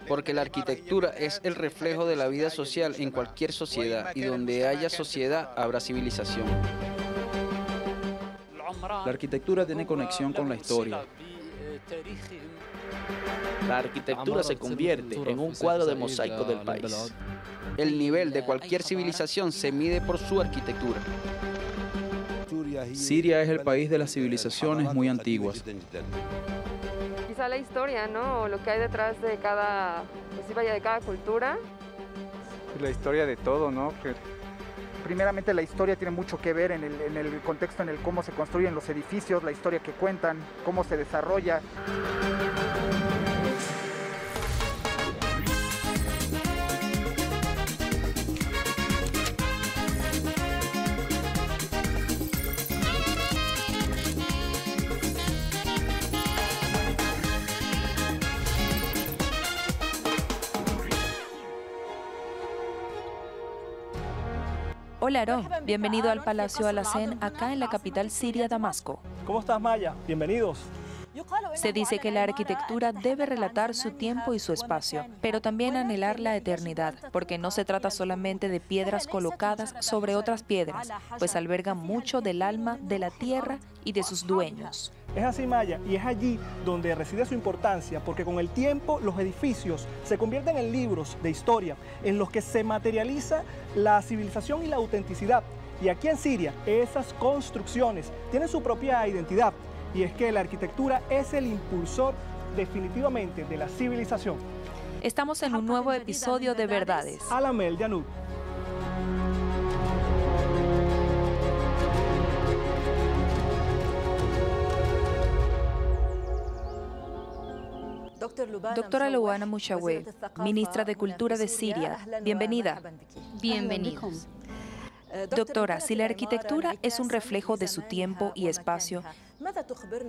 porque la arquitectura es el reflejo de la vida social en cualquier sociedad, y donde haya sociedad habrá civilización. La arquitectura tiene conexión con la historia. La arquitectura se convierte en un cuadro de mosaico del país. El nivel de cualquier civilización se mide por su arquitectura. Siria es el país de las civilizaciones muy antiguas. Quizá la historia, ¿no? O lo que hay detrás de cada, pues sí, vaya, de cada cultura. La historia de todo, ¿no? Primeramente la historia tiene mucho que ver en el contexto, en el cómo se construyen los edificios, la historia que cuentan, cómo se desarrolla. Hola Aarón, bienvenido al Palacio Alacén, acá en la capital siria, Damasco. ¿Cómo estás, Maya? Bienvenidos. Se dice que la arquitectura debe relatar su tiempo y su espacio, pero también anhelar la eternidad, porque no se trata solamente de piedras colocadas sobre otras piedras, pues albergan mucho del alma de la tierra y de sus dueños. Es así, Maya, y es allí donde reside su importancia, porque con el tiempo los edificios se convierten en libros de historia, en los que se materializa la civilización y la autenticidad. Y aquí en Siria, esas construcciones tienen su propia identidad, y es que la arquitectura es el impulsor definitivamente de la civilización. Estamos en un nuevo episodio de Verdades. Alamel Yanud. Doctora Luana Mushaweh, ministra de Cultura de Siria, bienvenida. Bienvenidos. Doctora, si la arquitectura es un reflejo de su tiempo y espacio,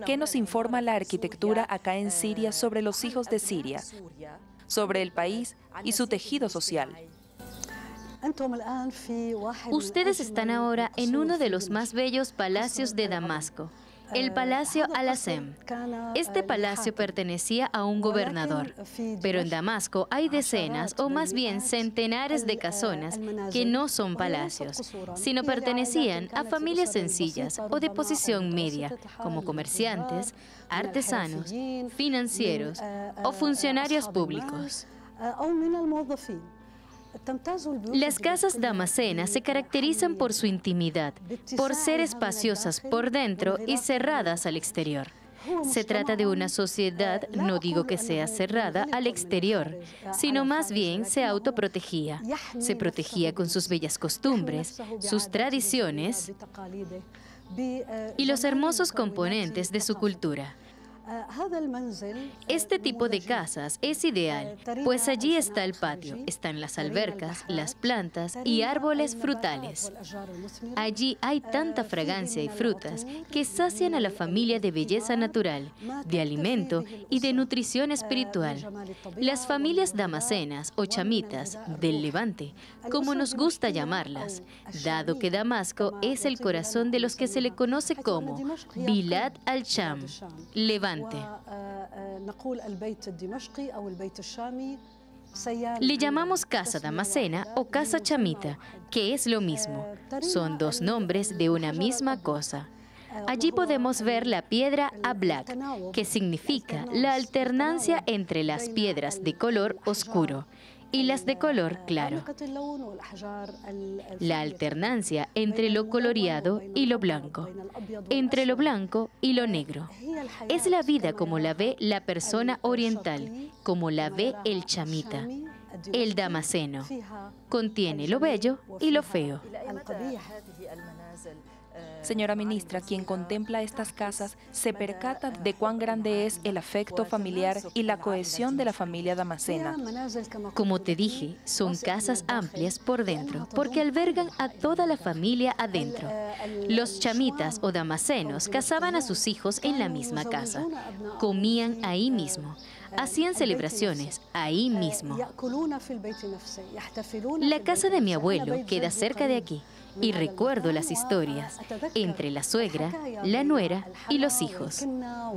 ¿qué nos informa la arquitectura acá en Siria sobre los hijos de Siria, sobre el país y su tejido social? Ustedes están ahora en uno de los más bellos palacios de Damasco, el Palacio Alacén. Este palacio pertenecía a un gobernador, pero en Damasco hay decenas o más bien centenares de casonas que no son palacios, sino pertenecían a familias sencillas o de posición media, como comerciantes, artesanos, financieros o funcionarios públicos. Las casas damasenas se caracterizan por su intimidad, por ser espaciosas por dentro y cerradas al exterior. Se trata de una sociedad, no digo que sea cerrada al exterior, sino más bien se autoprotegía. Se protegía con sus bellas costumbres, sus tradiciones y los hermosos componentes de su cultura. Este tipo de casas es ideal, pues allí está el patio, están las albercas, las plantas y árboles frutales. Allí hay tanta fragancia y frutas que sacian a la familia de belleza natural, de alimento y de nutrición espiritual. Las familias damasenas o chamitas del Levante, como nos gusta llamarlas, dado que Damasco es el corazón de los que se le conoce como Bilad al-Sham, Levante. Le llamamos casa damascena o casa chamita, que es lo mismo. Son dos nombres de una misma cosa. Allí podemos ver la piedra ablak, que significa la alternancia entre las piedras de color oscuro y las de color claro. La alternancia entre lo coloreado y lo blanco, entre lo blanco y lo negro. Es la vida como la ve la persona oriental, como la ve el chamita, el damaseno. Contiene lo bello y lo feo. Señora ministra, quien contempla estas casas se percata de cuán grande es el afecto familiar y la cohesión de la familia damascena. Como te dije, son casas amplias por dentro, porque albergan a toda la familia adentro. Los chamitas o damasenos casaban a sus hijos en la misma casa, comían ahí mismo, hacían celebraciones ahí mismo. La casa de mi abuelo queda cerca de aquí, y recuerdo las historias entre la suegra, la nuera y los hijos.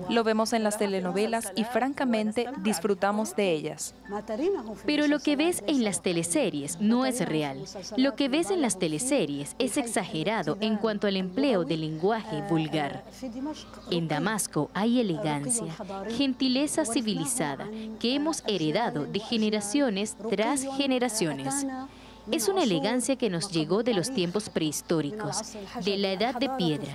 Lo vemos en las telenovelas y francamente disfrutamos de ellas. Pero lo que ves en las teleseries no es real. Lo que ves en las teleseries es exagerado en cuanto al empleo del lenguaje vulgar. En Damasco hay elegancia, gentileza civilizada que hemos heredado de generaciones tras generaciones. Es una elegancia que nos llegó de los tiempos prehistóricos, de la Edad de Piedra.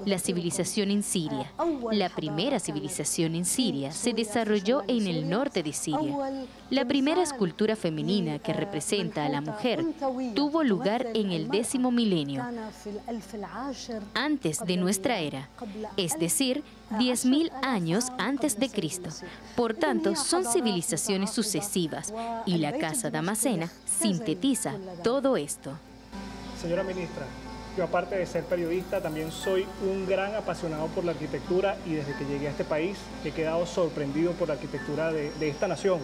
La civilización en Siria, la primera civilización en Siria, se desarrolló en el norte de Siria. La primera escultura femenina que representa a la mujer tuvo lugar en el 10º milenio, antes de nuestra era, es decir, 10.000 años antes de Cristo. Por tanto, son civilizaciones sucesivas y la casa damascena sintetiza todo esto. Señora ministra, yo aparte de ser periodista también soy un gran apasionado por la arquitectura y desde que llegué a este país he quedado sorprendido por la arquitectura de esta nación.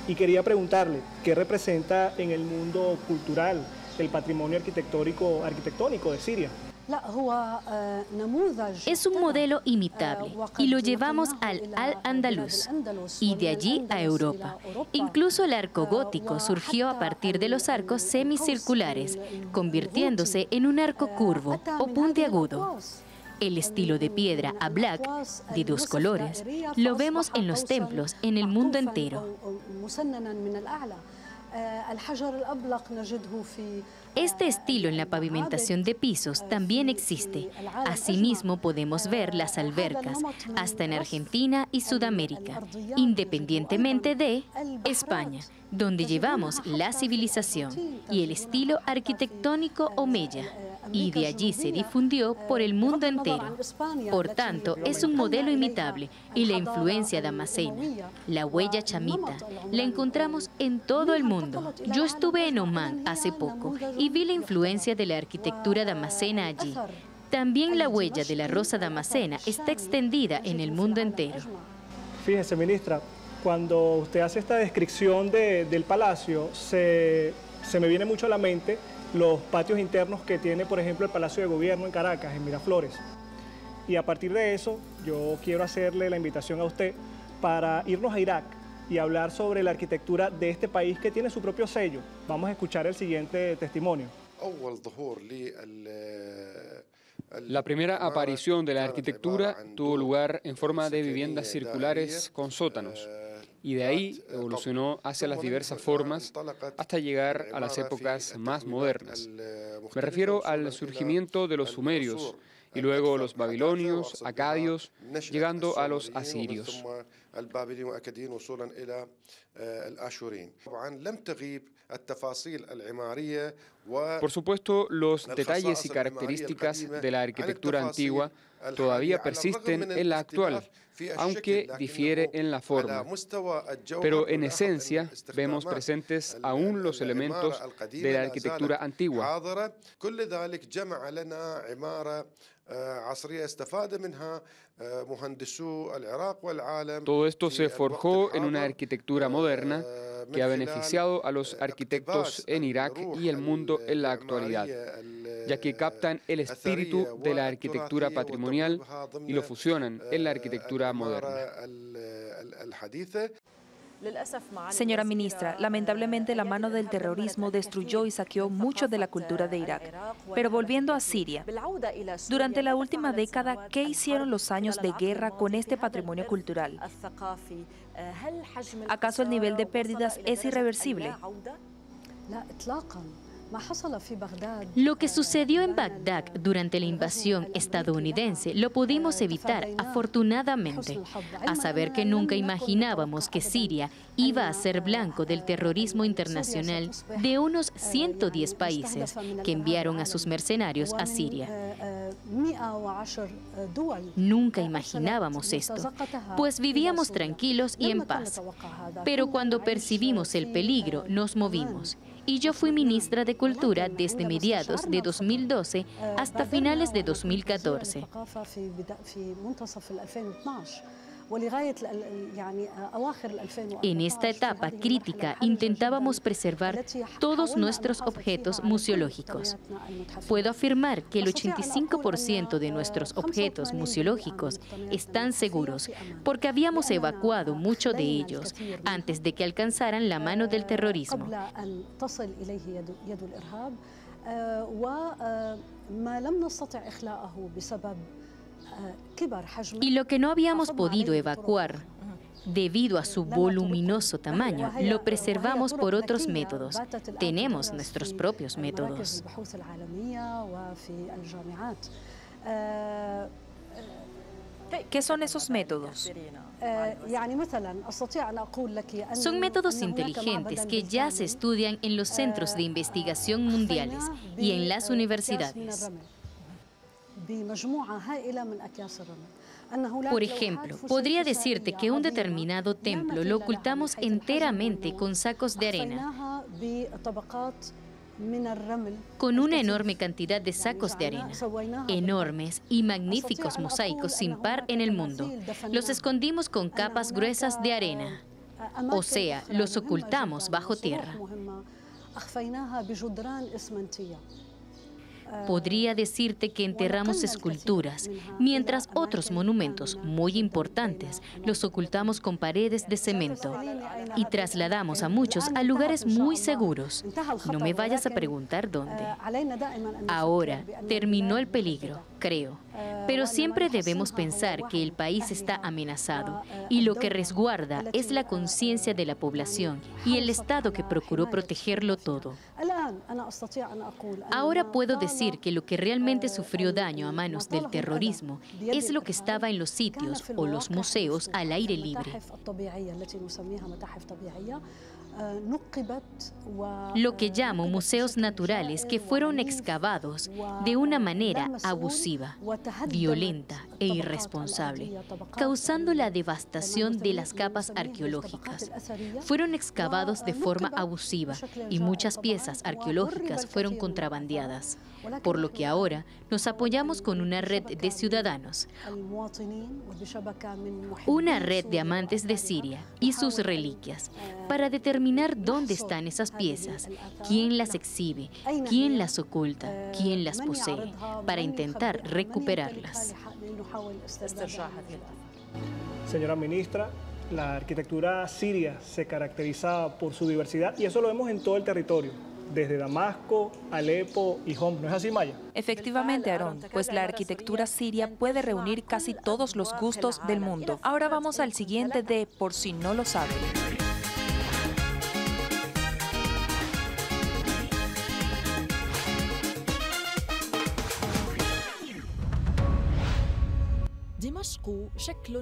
Y quería preguntarle, ¿qué representa en el mundo cultural el patrimonio arquitectónico de Siria? Es un modelo imitable y lo llevamos al Al-Ándalus y de allí a Europa. Incluso el arco gótico surgió a partir de los arcos semicirculares, convirtiéndose en un arco curvo o puntiagudo. El estilo de piedra Ablaq, de 2 colores, lo vemos en los templos en el mundo entero. Este estilo en la pavimentación de pisos también existe. Asimismo, podemos ver las albercas, hasta en Argentina y Sudamérica, independientemente de España, donde llevamos la civilización y el estilo arquitectónico omeya, y de allí se difundió por el mundo entero. Por tanto, es un modelo imitable y la influencia damascena, la huella chamita, la encontramos en todo el mundo. Yo estuve en Omán hace poco y vi la influencia de la arquitectura damascena allí. También la huella de la rosa damascena está extendida en el mundo entero. Fíjese, ministra, cuando usted hace esta descripción del palacio, se me viene mucho a la mente los patios internos que tiene, por ejemplo, el Palacio de Gobierno en Caracas, en Miraflores. Y a partir de eso, yo quiero hacerle la invitación a usted para irnos a Irak y hablar sobre la arquitectura de este país que tiene su propio sello. Vamos a escuchar el siguiente testimonio. La primera aparición de la arquitectura tuvo lugar en forma de viviendas circulares con sótanos, y de ahí evolucionó hacia las diversas formas hasta llegar a las épocas más modernas. Me refiero al surgimiento de los sumerios y luego los babilonios, acadios, llegando a los asirios. Por supuesto, los detalles y características de la arquitectura antigua todavía persisten en la actual, aunque difiere en la forma. Pero en esencia vemos presentes aún los elementos de la arquitectura antigua. Todo esto se forjó en una arquitectura moderna que ha beneficiado a los arquitectos en Irak y el mundo en la actualidad, ya que captan el espíritu de la arquitectura patrimonial y lo fusionan en la arquitectura moderna. Señora ministra, lamentablemente la mano del terrorismo destruyó y saqueó mucho de la cultura de Irak. Pero volviendo a Siria, durante la última década, ¿qué hicieron los años de guerra con este patrimonio cultural? ¿Acaso el nivel de pérdidas es irreversible? Lo que sucedió en Bagdad durante la invasión estadounidense lo pudimos evitar afortunadamente, a saber que nunca imaginábamos que Siria iba a ser blanco del terrorismo internacional de unos 110 países que enviaron a sus mercenarios a Siria. Nunca imaginábamos esto, pues vivíamos tranquilos y en paz. Pero cuando percibimos el peligro, nos movimos. Y yo fui ministra de Cultura desde mediados de 2012 hasta finales de 2014. En esta etapa crítica intentábamos preservar todos nuestros objetos museológicos. Puedo afirmar que el 85% de nuestros objetos museológicos están seguros, porque habíamos evacuado muchos de ellos antes de que alcanzaran la mano del terrorismo. Y lo que no habíamos podido evacuar debido a su voluminoso tamaño, lo preservamos por otros métodos. Tenemos nuestros propios métodos. ¿Qué son esos métodos? Son métodos inteligentes que ya se estudian en los centros de investigación mundiales y en las universidades. Por ejemplo, podría decirte que un determinado templo lo ocultamos enteramente con sacos de arena, con una enorme cantidad de sacos de arena, enormes y magníficos mosaicos sin par en el mundo. Los escondimos con capas gruesas de arena, o sea, los ocultamos bajo tierra. Podría decirte que enterramos esculturas, mientras otros monumentos muy importantes los ocultamos con paredes de cemento y trasladamos a muchos a lugares muy seguros. No me vayas a preguntar dónde. Ahora terminó el peligro, creo, pero siempre debemos pensar que el país está amenazado y lo que resguarda es la conciencia de la población y el Estado que procuró protegerlo todo. Ahora puedo decir que lo que realmente sufrió daño a manos del terrorismo es lo que estaba en los sitios o los museos al aire libre. Lo que llamo museos naturales que fueron excavados de una manera abusiva, violenta e irresponsable, causando la devastación de las capas arqueológicas. Fueron excavados de forma abusiva y muchas piezas arqueológicas fueron contrabandeadas, por lo que ahora nos apoyamos con una red de ciudadanos, una red de amantes de Siria y sus reliquias, para determinar dónde están esas piezas, quién las exhibe, quién las oculta, quién las posee, para intentar recuperarlas. Señora ministra, la arquitectura siria se caracteriza por su diversidad y eso lo vemos en todo el territorio, desde Damasco, Alepo y Homs. ¿No es así, Maya? Efectivamente, Aarón, pues la arquitectura siria puede reunir casi todos los gustos del mundo. Ahora vamos al siguiente de Por si no lo saben.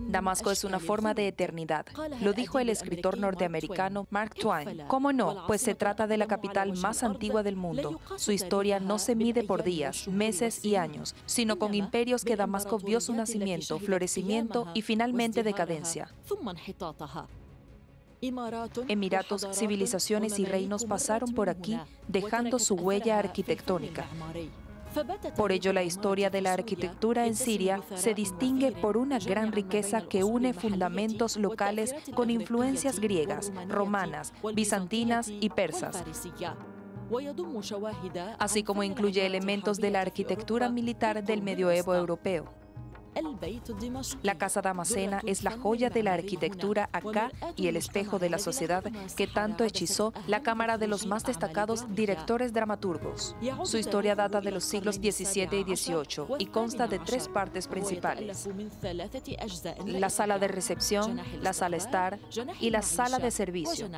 Damasco es una forma de eternidad, lo dijo el escritor norteamericano Mark Twain. ¿Cómo no? Pues se trata de la capital más antigua del mundo. Su historia no se mide por días, meses y años, sino con imperios que Damasco vio su nacimiento, florecimiento y finalmente decadencia. Emiratos, civilizaciones y reinos pasaron por aquí, dejando su huella arquitectónica. Por ello, la historia de la arquitectura en Siria se distingue por una gran riqueza que une fundamentos locales con influencias griegas, romanas, bizantinas y persas, así como incluye elementos de la arquitectura militar del medioevo europeo. La Casa Damascena es la joya de la arquitectura acá y el espejo de la sociedad que tanto hechizó la cámara de los más destacados directores dramaturgos. Su historia data de los siglos XVII y XVIII y consta de 3 partes principales: la sala de recepción, la sala estar y la sala de servicio,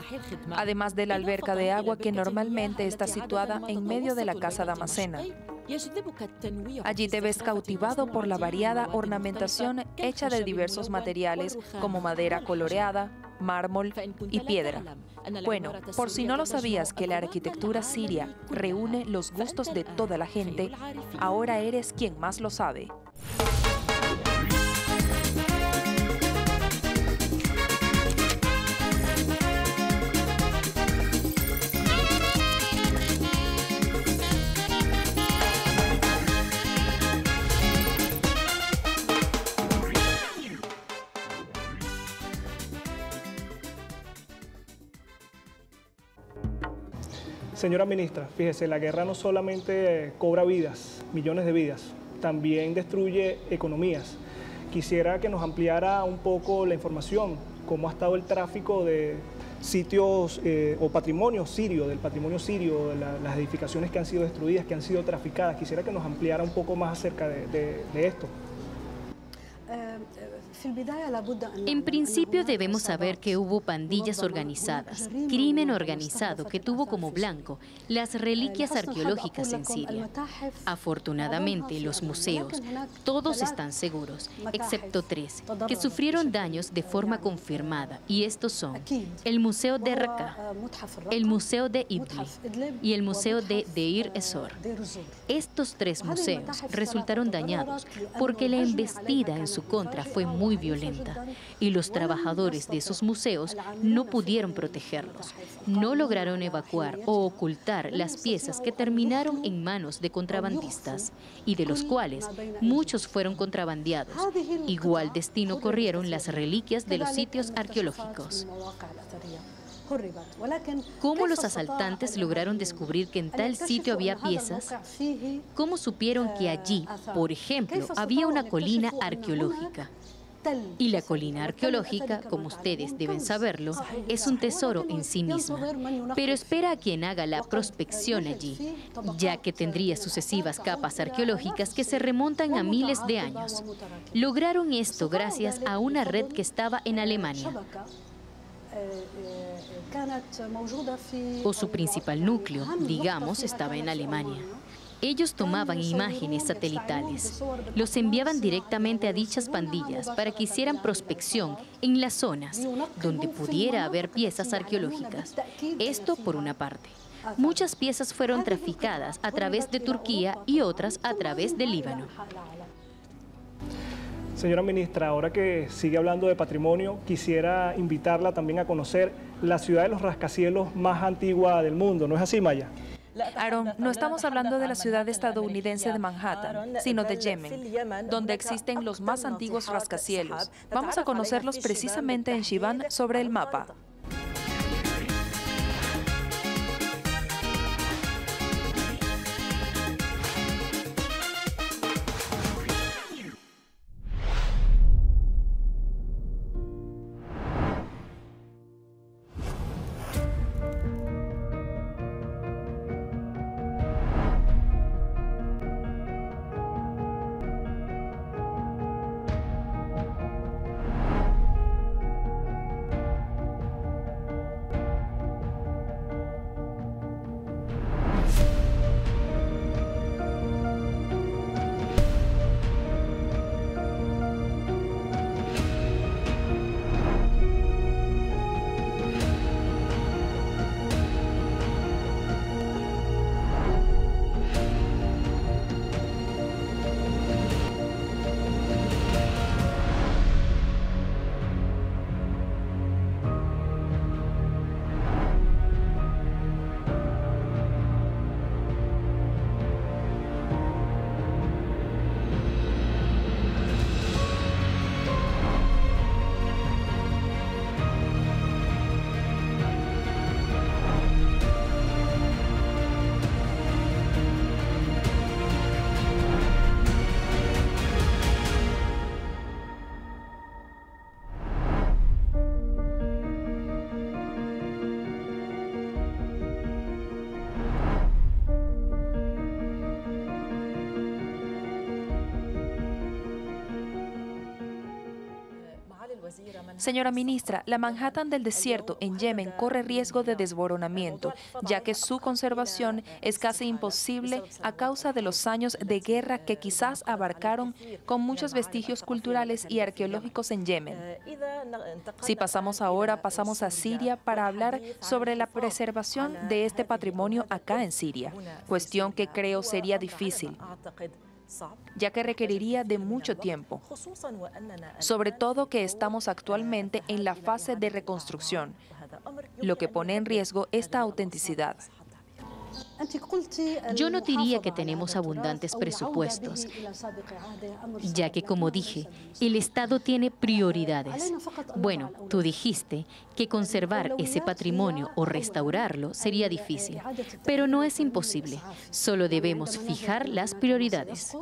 además de la alberca de agua que normalmente está situada en medio de la Casa Damascena. Allí te ves cautivado por la variada ornamentación hecha de diversos materiales como madera coloreada, mármol y piedra. Bueno, por si no lo sabías que la arquitectura siria reúne los gustos de toda la gente, ahora eres quien más lo sabe. Señora ministra, fíjese, la guerra no solamente cobra vidas, millones de vidas, también destruye economías. Quisiera que nos ampliara un poco la información, cómo ha estado el tráfico de sitios o patrimonio sirio, del patrimonio sirio, de las edificaciones que han sido destruidas, que han sido traficadas. Quisiera que nos ampliara un poco más acerca de esto. En principio debemos saber que hubo pandillas organizadas, crimen organizado que tuvo como blanco las reliquias arqueológicas en Siria. Afortunadamente, los museos, todos están seguros, excepto 3, que sufrieron daños de forma confirmada, y estos son el Museo de Raqqa, el Museo de Idlib y el Museo de Deir ez-Zor. Estos 3 museos resultaron dañados porque la embestida en su contra fue muy violenta y los trabajadores de esos museos no pudieron protegerlos. No lograron evacuar o ocultar las piezas que terminaron en manos de contrabandistas y de los cuales muchos fueron contrabandeados. Igual destino corrieron las reliquias de los sitios arqueológicos. ¿Cómo los asaltantes lograron descubrir que en tal sitio había piezas? ¿Cómo supieron que allí, por ejemplo, había una colina arqueológica? Y la colina arqueológica, como ustedes deben saberlo, es un tesoro en sí misma, pero espera a quien haga la prospección allí, ya que tendría sucesivas capas arqueológicas que se remontan a miles de años. Lograron esto gracias a una red que estaba en Alemania, o su principal núcleo, digamos, estaba en Alemania. Ellos tomaban imágenes satelitales, los enviaban directamente a dichas pandillas para que hicieran prospección en las zonas donde pudiera haber piezas arqueológicas. Esto por una parte. Muchas piezas fueron traficadas a través de Turquía y otras a través del Líbano. Señora ministra, ahora que sigue hablando de patrimonio, quisiera invitarla también a conocer la ciudad de los rascacielos más antigua del mundo. ¿No es así, Maya? Aaron, no estamos hablando de la ciudad estadounidense de Manhattan, sino de Yemen, donde existen los más antiguos rascacielos. Vamos a conocerlos precisamente en Shivan sobre el mapa. Señora ministra, la Manhattan del desierto en Yemen corre riesgo de desboronamiento, ya que su conservación es casi imposible a causa de los años de guerra que quizás abarcaron, con muchos vestigios culturales y arqueológicos en Yemen. Si pasamos a Siria para hablar sobre la preservación de este patrimonio acá en Siria, cuestión que creo sería difícil, ya que requeriría de mucho tiempo, sobre todo que estamos actualmente en la fase de reconstrucción, lo que pone en riesgo esta autenticidad. Yo no diría que tenemos abundantes presupuestos, ya que, como dije, el Estado tiene prioridades. Bueno, tú dijiste que conservar ese patrimonio o restaurarlo sería difícil, pero no es imposible. Solo debemos fijar las prioridades.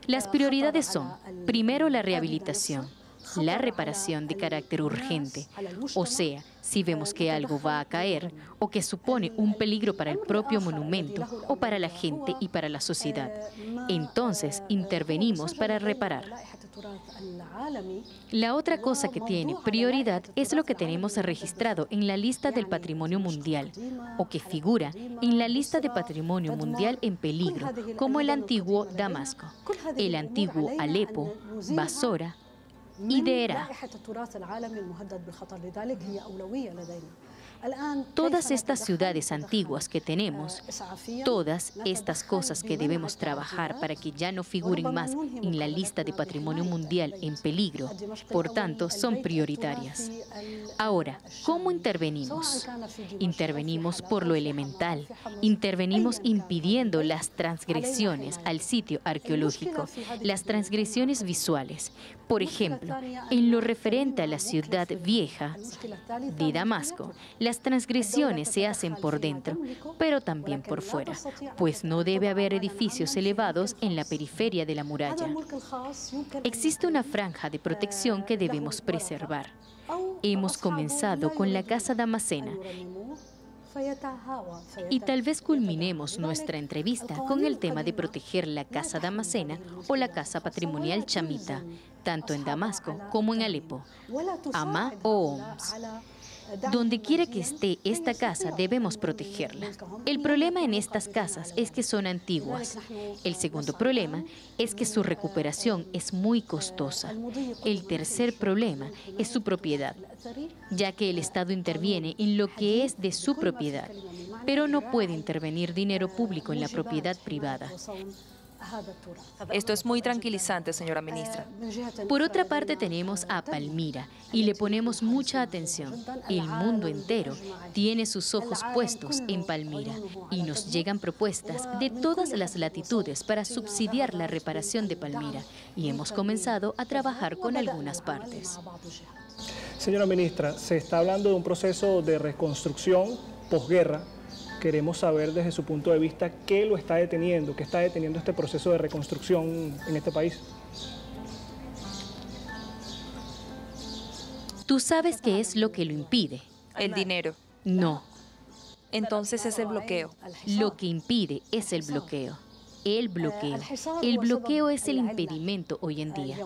Las prioridades son, primero, la rehabilitación, la reparación de carácter urgente, o sea, si vemos que algo va a caer o que supone un peligro para el propio monumento o para la gente y para la sociedad, entonces intervenimos para reparar. La otra cosa que tiene prioridad es lo que tenemos registrado en la lista del Patrimonio Mundial o que figura en la lista de Patrimonio Mundial en peligro, como el antiguo Damasco, el antiguo Alepo, Basora y Deraa. Todas estas ciudades antiguas que tenemos, todas estas cosas que debemos trabajar para que ya no figuren más en la lista de Patrimonio Mundial en peligro, por tanto, son prioritarias. Ahora, ¿cómo intervenimos? Intervenimos por lo elemental, intervenimos impidiendo las transgresiones al sitio arqueológico, las transgresiones visuales. Por ejemplo, en lo referente a la ciudad vieja de Damasco, las transgresiones se hacen por dentro, pero también por fuera, pues no debe haber edificios elevados en la periferia de la muralla. Existe una franja de protección que debemos preservar. Hemos comenzado con la Casa Damascena y tal vez culminemos nuestra entrevista con el tema de proteger la Casa Damascena o la Casa Patrimonial Chamita, tanto en Damasco como en Alepo, Hama o Homs. Donde quiera que esté esta casa, debemos protegerla. El problema en estas casas es que son antiguas. El segundo problema es que su recuperación es muy costosa. El tercer problema es su propiedad, ya que el Estado interviene en lo que es de su propiedad, pero no puede intervenir dinero público en la propiedad privada. Esto es muy tranquilizante, señora ministra. Por otra parte, tenemos a Palmira y le ponemos mucha atención. El mundo entero tiene sus ojos puestos en Palmira y nos llegan propuestas de todas las latitudes para subsidiar la reparación de Palmira y hemos comenzado a trabajar con algunas partes. Señora ministra, se está hablando de un proceso de reconstrucción posguerra. Queremos saber desde su punto de vista qué lo está deteniendo, qué está deteniendo este proceso de reconstrucción en este país. ¿Tú sabes qué es lo que lo impide? El dinero. No. Entonces es el bloqueo. Lo que impide es el bloqueo. El bloqueo. El bloqueo es el impedimento hoy en día.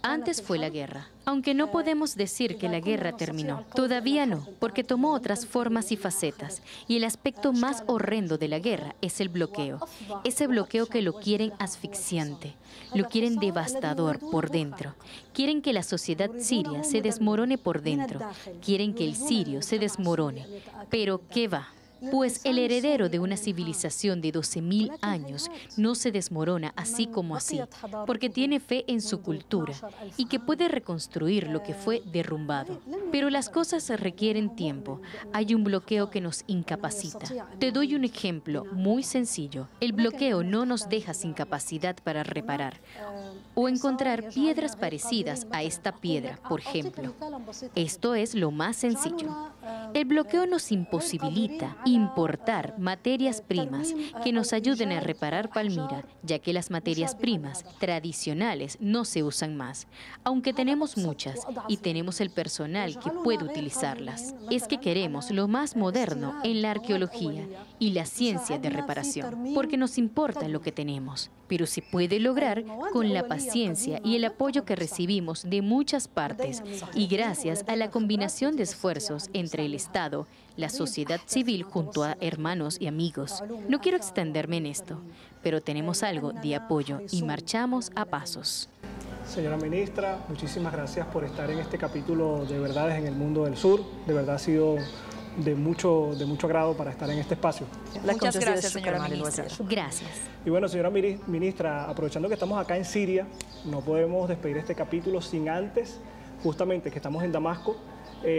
Antes fue la guerra, aunque no podemos decir que la guerra terminó. Todavía no, porque tomó otras formas y facetas. Y el aspecto más horrendo de la guerra es el bloqueo. Ese bloqueo que lo quieren asfixiante, lo quieren devastador por dentro. Quieren que la sociedad siria se desmorone por dentro. Quieren que el sirio se desmorone. Pero ¿qué va? Pues el heredero de una civilización de 12.000 años no se desmorona así como así, porque tiene fe en su cultura y que puede reconstruir lo que fue derrumbado. Pero las cosas requieren tiempo. Hay un bloqueo que nos incapacita. Te doy un ejemplo muy sencillo. El bloqueo no nos deja sin capacidad para reparar o encontrar piedras parecidas a esta piedra, por ejemplo. Esto es lo más sencillo. El bloqueo nos imposibilita importar materias primas que nos ayuden a reparar Palmira, ya que las materias primas tradicionales no se usan más, aunque tenemos muchas y tenemos el personal que puede utilizarlas. Es que queremos lo más moderno en la arqueología y la ciencia de reparación, porque nos importa lo que tenemos, pero se puede lograr con la paciencia y el apoyo que recibimos de muchas partes y gracias a la combinación de esfuerzos entre el Estado, la sociedad civil junto a hermanos y amigos. No quiero extenderme en esto, pero tenemos algo de apoyo y marchamos a pasos. Señora ministra, muchísimas gracias por estar en este capítulo de Verdades en el Mundo del Sur. De verdad ha sido de mucho agrado para estar en este espacio. Muchas gracias, señora ministra. Gracias. Y bueno, señora ministra, aprovechando que estamos acá en Siria, no podemos despedir este capítulo sin antes, justamente que estamos en Damasco,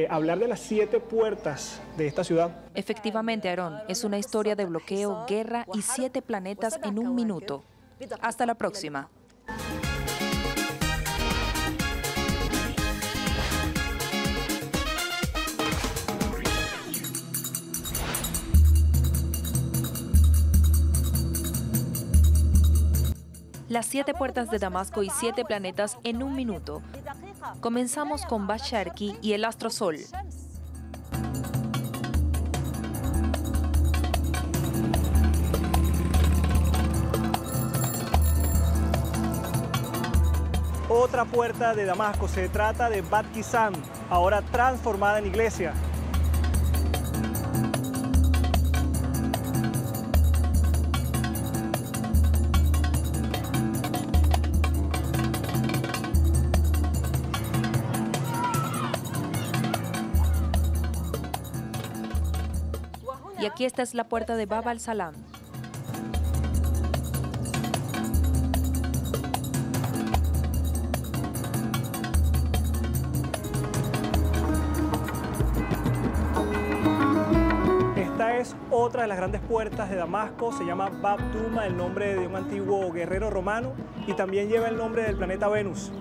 hablar de las 7 puertas de esta ciudad. Efectivamente, Aarón, es una historia de bloqueo, guerra y 7 planetas en un minuto. Hasta la próxima. Las 7 puertas de Damasco y 7 planetas en un minuto. Comenzamos con Basharki y el astro Sol. Otra puerta de Damasco, se trata de Bat Kizan, ahora transformada en iglesia. Y aquí esta es la puerta de Bab al-Salam. Esta es otra de las grandes puertas de Damasco, se llama Bab Duma, el nombre de un antiguo guerrero romano, y también lleva el nombre del planeta Venus.